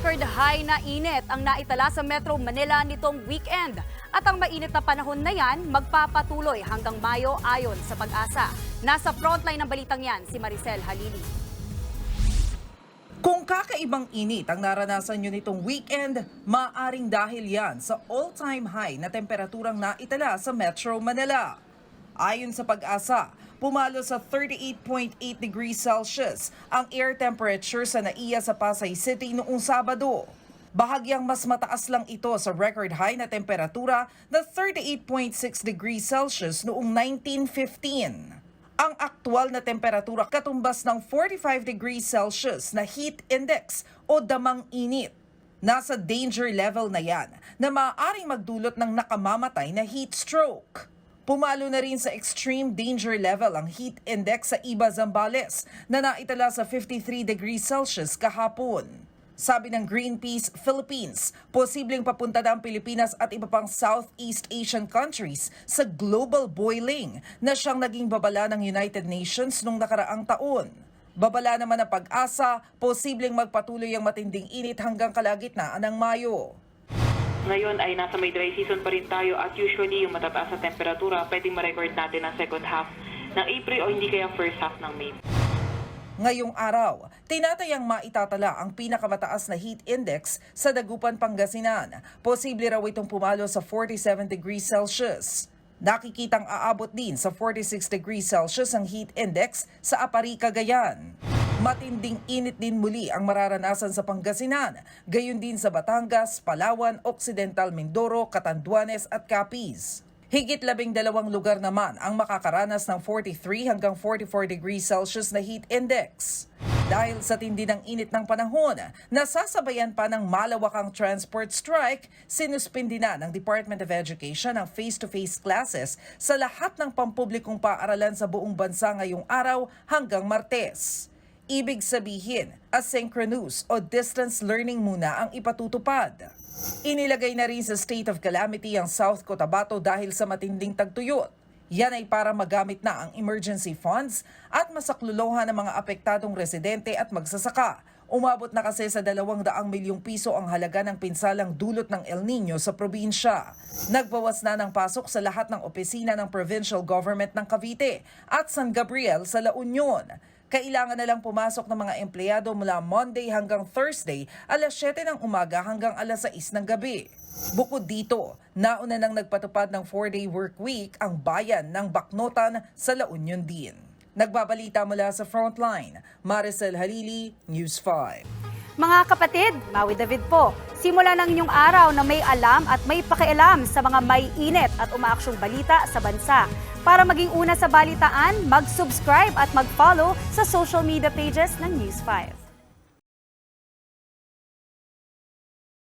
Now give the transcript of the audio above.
Record high na init ang naitala sa Metro Manila nitong weekend. At ang mainit na panahon na yan magpapatuloy hanggang Mayo ayon sa Pag-asa. Nasa frontline ng balitang yan si Maricel Halili. Kung kakaibang init ang naranasan nyo nitong weekend, maaring dahil yan sa all-time high na temperaturang naitala sa Metro Manila. Ayon sa Pag-asa, pumalo sa 38.8 degrees Celsius ang air temperature sa NAIA sa Pasay City noong Sabado. Bahagyang mas mataas lang ito sa record high na temperatura na 38.6 degrees Celsius noong 1915. Ang aktual na temperatura katumbas ng 45 degrees Celsius na heat index o damang init. Nasa danger level na yan na maaaring magdulot ng nakamamatay na heat stroke. Pumalo na rin sa extreme danger level ang heat index sa Iba, Zambales na naitala sa 53 degrees Celsius kahapon. Sabi ng Greenpeace Philippines, posibleng papunta na ang Pilipinas at iba pang Southeast Asian countries sa global boiling na siyang naging babala ng United Nations noong nakaraang taon. Babala naman ng Pag-asa, posibleng magpatuloy ang matinding init hanggang kalagitnaan ng Mayo. Ngayon ay nasa may dry season pa rin tayo at usually yung matataas na temperatura pwedeng ma-record natin ang second half ng April o hindi kaya first half ng May. Ngayong araw, tinatayang maitatala ang pinakamataas na heat index sa Dagupan, Pangasinan. Posible raw itong pumalo sa 47 degrees Celsius. Nakikitang aabot din sa 46 degrees Celsius ang heat index sa Apari, Cagayan. Matinding init din muli ang mararanasan sa Pangasinan, gayon din sa Batangas, Palawan, Occidental Mindoro, Catanduanes at Capiz. Higit 12 lugar naman ang makakaranas ng 43 hanggang 44 degrees Celsius na heat index. Dahil sa tindi ng init ng panahon, nasasabayan pa ng malawakang transport strike, sinuspindi na ng Department of Education ang face-to-face classes sa lahat ng pampublikong paaralan sa buong bansa ngayong araw hanggang Martes. Ibig sabihin, asynchronous o distance learning muna ang ipatutupad. Inilagay na rin sa state of calamity ang South Cotabato dahil sa matinding tagtuyot. Yan ay para magamit na ang emergency funds at masaklolohan ng mga apektadong residente at magsasaka. Umabot na kasi sa 200 milyong piso ang halaga ng pinsalang dulot ng El Nino sa probinsya. Nagbawas na ng pasok sa lahat ng opisina ng provincial government ng Cavite at San Gabriel sa La Union. Kailangan na lang pumasok ng mga empleyado mula Monday hanggang Thursday, alas 7 ng umaga hanggang alas 6 ng gabi. Bukod dito, nauna nang nagpatupad ng 4-day work week ang bayan ng Bacnotan sa La Union din. Nagbabalita mula sa Frontline, Maricel Halili, News 5. Mga kapatid, Maui David po. Simula ng inyong araw na may alam at may pakialam sa mga may init at umaaksyong balita sa bansa. Para maging una sa balitaan, mag-subscribe at mag-follow sa social media pages ng News 5.